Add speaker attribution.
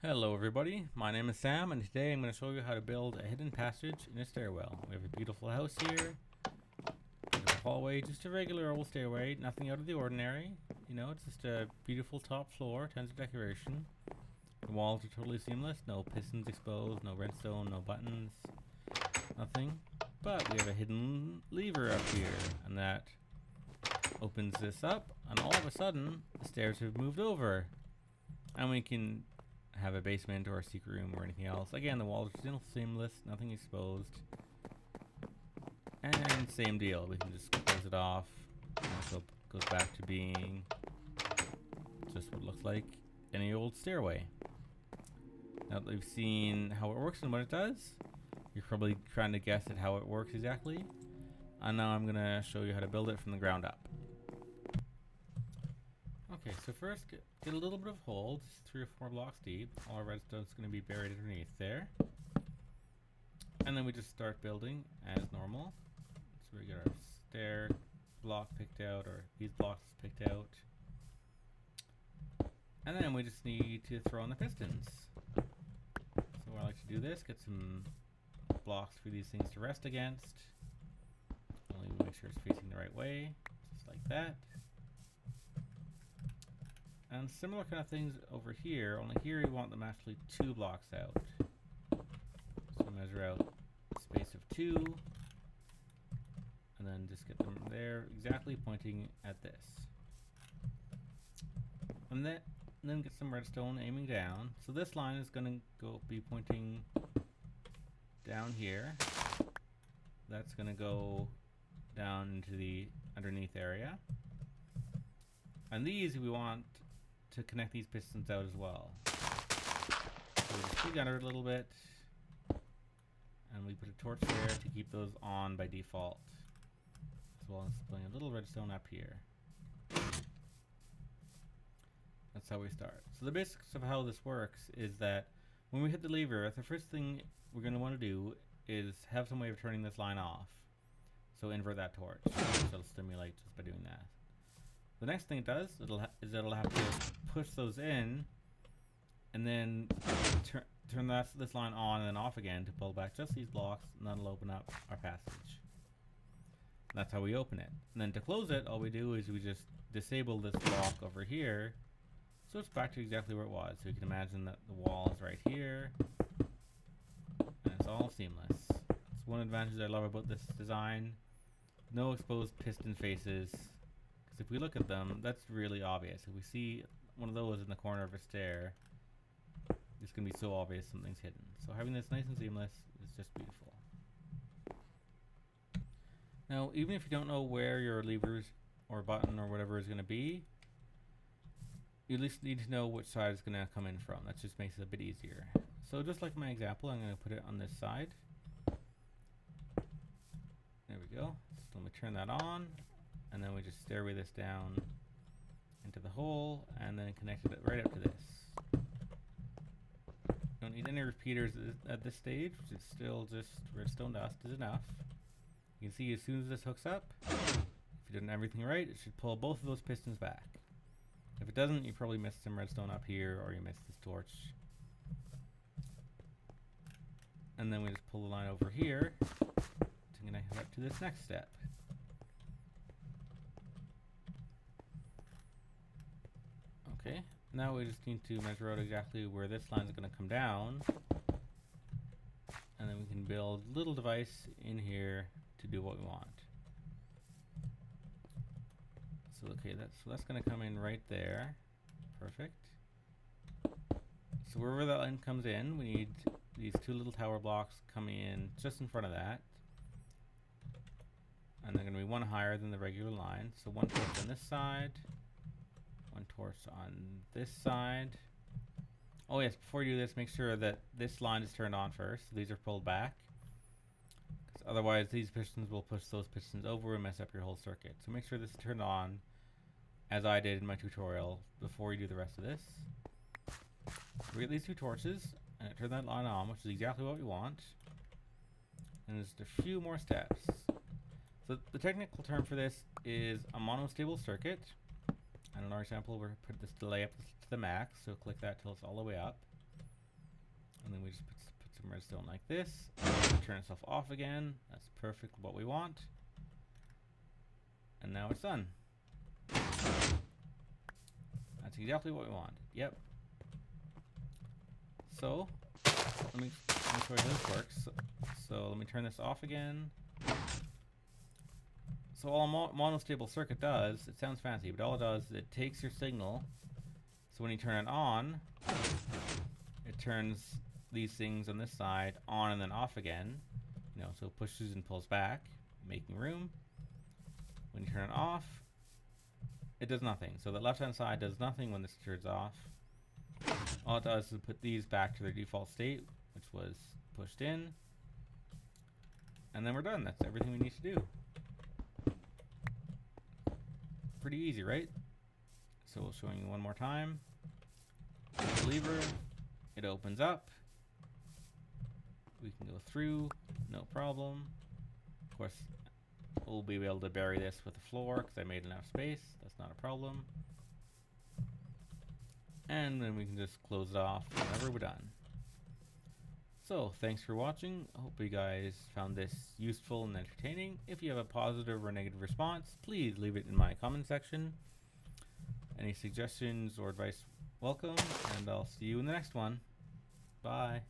Speaker 1: Hello everybody, my name is Sam and today I'm going to show you how to build a hidden passage in a stairwell. We have a beautiful house here, a hallway, just a regular old stairway, nothing out of the ordinary. You know, it's just a beautiful top floor, tons of decoration. The walls are totally seamless, no pistons exposed, no redstone, no buttons, nothing. But we have a hidden lever up here and that opens this up and all of a sudden the stairs have moved over and we can have a basement or a secret room or anything else. Again, the walls are still seamless, nothing exposed. And same deal, we can just close it off. And so it goes back to being just what it looks like any old stairway. Now that we've seen how it works and what it does, you're probably trying to guess at how it works exactly. And now I'm gonna show you how to build it from the ground up. Okay, so first get a little bit of hole, just 3 or 4 blocks deep. All our redstone's going to be buried underneath there. And then we just start building as normal. So we get our stair block picked out, or these blocks picked out. And then we just need to throw in the pistons. So I like to do this, get some blocks for these things to rest against. Only make sure it's facing the right way, just like that. And similar kind of things over here, only here you want them actually 2 blocks out. So measure out a space of 2, and then just get them there exactly pointing at this. And then get some redstone aiming down. So this line is going to be pointing down here. That's going to go down into the underneath area. And these we want to connect these pistons out as well. So we just dig under it a little bit, and we put a torch there to keep those on by default, as well as putting a little redstone up here. That's how we start. So the basics of how this works is that when we hit the lever, the first thing we're going to want to do is have some way of turning this line off. So invert that torch, so it'll stimulate just by doing that. The next thing it does is it'll have to push those in, and then turn this line on and then off again to pull back just these blocks, and that'll open up our passage. That's how we open it. And then to close it, all we do is we just disable this block over here, so it's back to exactly where it was. So you can imagine that the wall is right here, and it's all seamless. That's one advantage I love about this design. No exposed piston faces. If we look at them, that's really obvious. If we see one of those in the corner of a stair, it's going to be so obvious something's hidden. So having this nice and seamless is just beautiful. Now, even if you don't know where your levers or button or whatever is going to be, you at least need to know which side it's going to come in from. That just makes it a bit easier. So just like my example, I'm going to put it on this side. There we go. So let me turn that on. And then we just stairway this down into the hole and then connect it right up to this. Don't need any repeaters at this stage, which is still just redstone dust is enough. You can see as soon as this hooks up, if you've done everything right, it should pull both of those pistons back. If it doesn't, you probably missed some redstone up here or you missed this torch. And then we just pull the line over here to connect it up to this next step. Okay, now we just need to measure out exactly where this line is going to come down, and then we can build a little device in here to do what we want. So okay, that's going to come in right there. Perfect. So wherever that line comes in, we need these 2 little tower blocks coming in just in front of that, and they're going to be one higher than the regular line. So one torch on this side. One torch on this side. Oh yes, before you do this, make sure that this line is turned on first. So these are pulled back, because otherwise these pistons will push those pistons over and mess up your whole circuit. So make sure this is turned on, as I did in my tutorial, before you do the rest of this. We get these 2 torches, and turn that line on, which is exactly what we want. And there's just a few more steps. So the technical term for this is a monostable circuit. And in our example, we're put this delay up to the max, so click that till it's all the way up. And then we just put some redstone like this. Turn itself off again. That's perfect what we want. And now it's done. That's exactly what we want. Yep. So, let me show you how this works. So let me turn this off again. So all a monostable circuit does, it sounds fancy, but all it does is it takes your signal. So when you turn it on, it turns these things on this side on and then off again. You know, so it pushes and pulls back, making room. When you turn it off, it does nothing. So the left-hand side does nothing when this turns off. All it does is put these back to their default state, which was pushed in. And then we're done. That's everything we need to do. Pretty easy, right? So we'll show you one more time. The lever, it opens up. We can go through, no problem. Of course, we'll be able to bury this with the floor because I made enough space. That's not a problem. And then we can just close it off whenever we're done. So, thanks for watching. I hope you guys found this useful and entertaining. If you have a positive or negative response, please leave it in my comment section. Any suggestions or advice, welcome, and I'll see you in the next one. Bye.